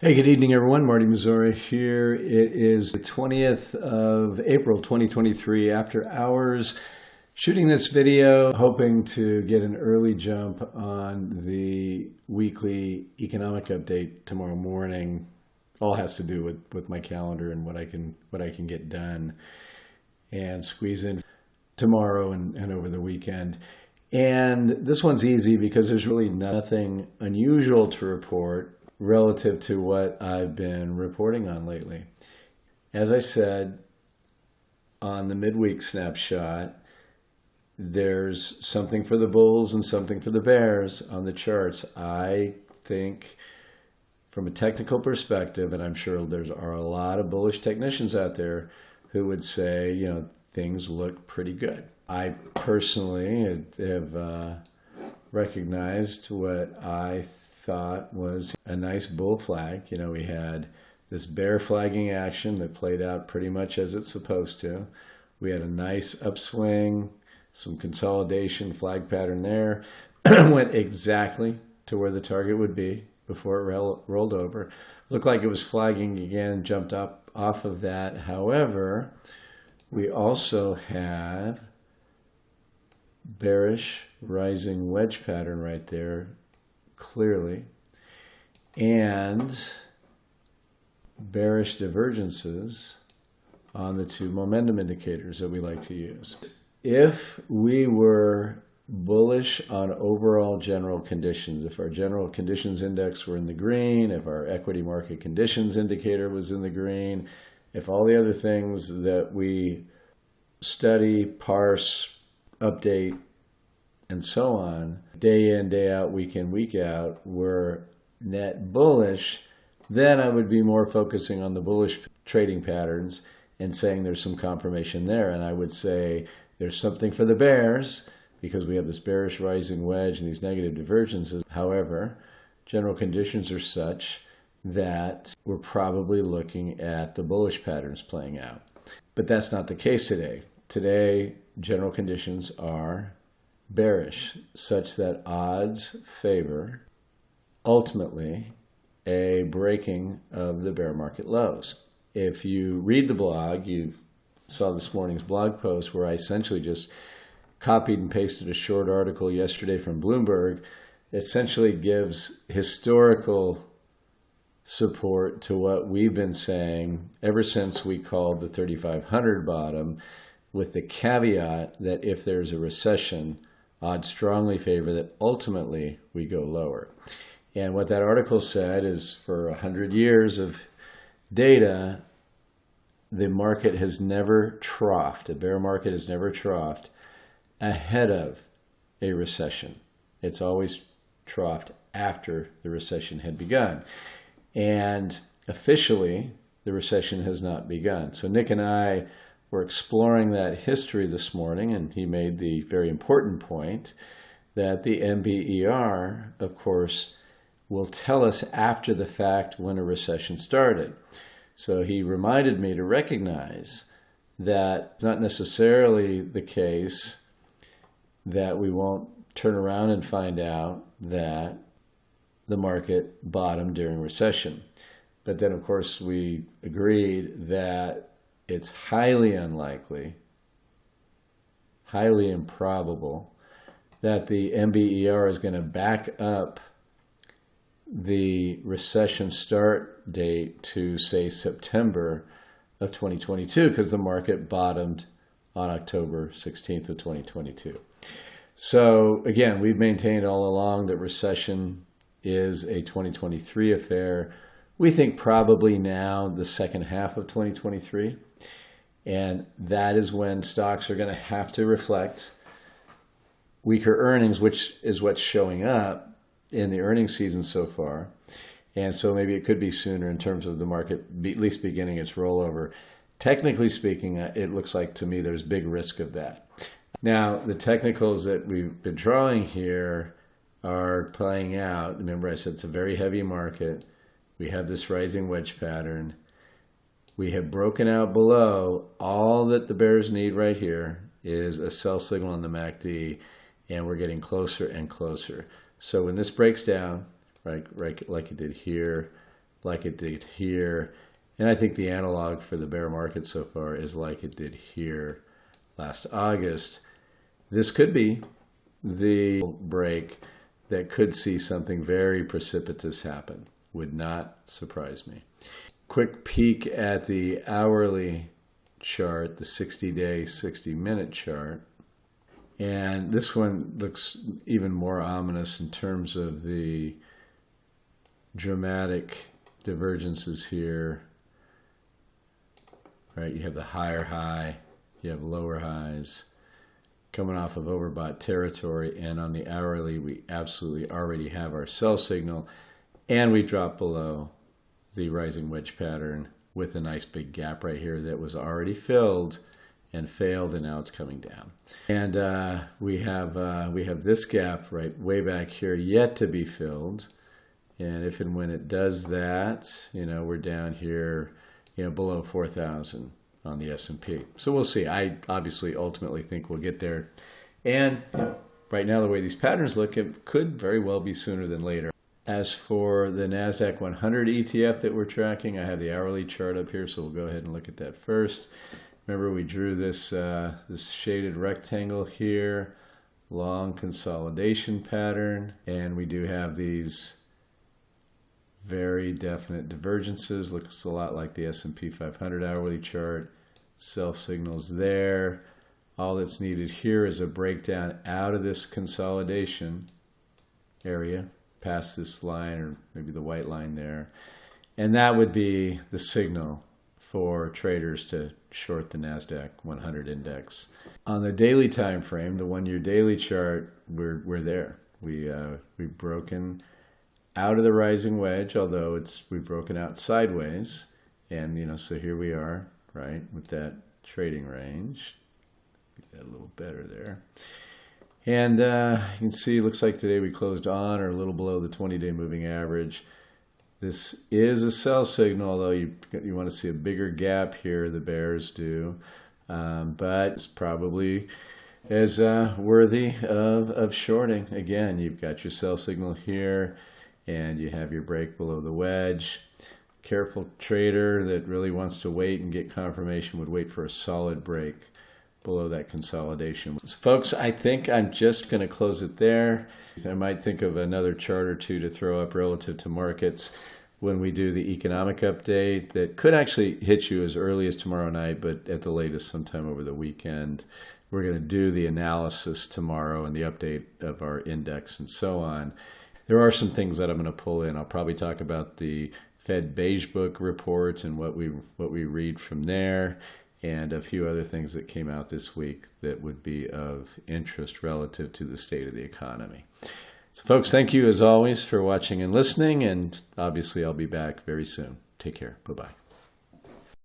Hey, good evening, everyone. Marty Mazzori here. It is the 20th of April, 2023, after hours. Shooting this video, hoping to get an early jump on the weekly economic update tomorrow morning. All has to do with my calendar and what I can get done and squeeze in tomorrow and over the weekend. And this one's easy because there's really nothing unusual to report relative to what I've been reporting on lately. As I said, on the midweek snapshot, there's something for the bulls and something for the bears on the charts. I think from a technical perspective, and I'm sure there are a lot of bullish technicians out there who would say, things look pretty good. I personally have recognized what I thought was a nice bull flag. We had this bear flagging action that played out pretty much as it's supposed to. We had a nice upswing, some consolidation, flag pattern there. Went exactly to where the target would be before it rolled over. Looked like it was flagging again, jumped up off of that. However, we also have bearish rising wedge pattern right there, clearly, and bearish divergences on the two momentum indicators that we like to use. If we were bullish on overall general conditions, if our general conditions index were in the green, if our equity market conditions indicator was in the green, if all the other things that we study, parse, update, and so on, day in, day out, week in, week out, were net bullish, then I would be more focusing on the bullish trading patterns and saying there's some confirmation there. And I would say there's something for the bears because we have this bearish rising wedge and these negative divergences. However, general conditions are such that we're probably looking at the bullish patterns playing out. But that's not the case today. Today, general conditions are bearish, such that odds favor ultimately a breaking of the bear market lows. If you read the blog, you saw this morning's blog post where I essentially just copied and pasted a short article yesterday from Bloomberg. It essentially gives historical support to what we've been saying ever since we called the 3,500 bottom, with the caveat that if there's a recession, odds strongly favor that ultimately we go lower. And what that article said is for 100 years of data, the market has never troughed, a bear market has never troughed ahead of a recession. It's always troughed after the recession had begun. And officially, the recession has not begun. So Nick and I were exploring that history this morning, and he made the very important point that the MBER, of course, will tell us after the fact when a recession started. So he reminded me to recognize that it's not necessarily the case that we won't turn around and find out that the market bottomed during recession. But then, of course, we agreed that it's highly unlikely, highly improbable that the MBER is going to back up the recession start date to, say, September of 2022, because the market bottomed on October 16th of 2022. So again, we've maintained all along that recession is a 2023 affair. We think probably now the second half of 2023. And that is when stocks are going to have to reflect weaker earnings, which is what's showing up in the earnings season so far. And so maybe it could be sooner in terms of the market at least beginning its rollover. Technically speaking, it looks like to me there's big risk of that. Now, the technicals that we've been drawing here are playing out. Remember, I said it's a very heavy market. We have this rising wedge pattern. We have broken out below. All that the bears need right here is a sell signal on the MACD, and we're getting closer and closer. So when this breaks down, right like it did here, like it did here. And I think the analog for the bear market so far is like it did here last August. This could be the break that could see something very precipitous happen. Would not surprise me. Quick peek at the hourly chart, the 60-day, 60-minute chart. And this one looks even more ominous in terms of the dramatic divergences here. Right, you have the higher high, you have lower highs coming off of overbought territory, and on the hourly we absolutely already have our sell signal, and we drop below the rising wedge pattern with a nice big gap right here that was already filled and failed, and now it's coming down. And we have this gap right way back here yet to be filled, and if and when it does that, we're down here, below 4,000 on the S&P. So we'll see. I obviously ultimately think we'll get there. And right now, the way these patterns look, it could very well be sooner than later. As for the NASDAQ 100 ETF that we're tracking, I have the hourly chart up here, so we'll go ahead and look at that first. Remember, we drew this, this shaded rectangle here, long consolidation pattern, and we do have these very definite divergences. Looks a lot like the S&P 500 hourly chart. Sell signals there. All that's needed here is a breakdown out of this consolidation area, past this line, or maybe the white line there. And that would be the signal for traders to short the NASDAQ 100 index. On the daily time frame, the 1-year daily chart, we're there. We've broken out of the rising wedge, although we've broken out sideways, and so here we are, right, with that trading range. Get that a little better there, and you can see, looks like today we closed on or a little below the 20-day moving average. This is a sell signal, although you want to see a bigger gap here. The bears do, but it's probably as worthy of shorting. Again, you've got your sell signal here, and you have your break below the wedge. Careful trader that really wants to wait and get confirmation would wait for a solid break below that consolidation. So folks, I think I'm just going to close it there. I might think of another chart or two to throw up relative to markets when we do the economic update that could actually hit you as early as tomorrow night, but at the latest sometime over the weekend. We're going to do the analysis tomorrow and the update of our index and so on. There are some things that I'm going to pull in. I'll probably talk about the Fed Beige Book reports and what we read from there, and a few other things that came out this week that would be of interest relative to the state of the economy. So folks, thank you as always for watching and listening, and obviously I'll be back very soon. Take care. Bye-bye.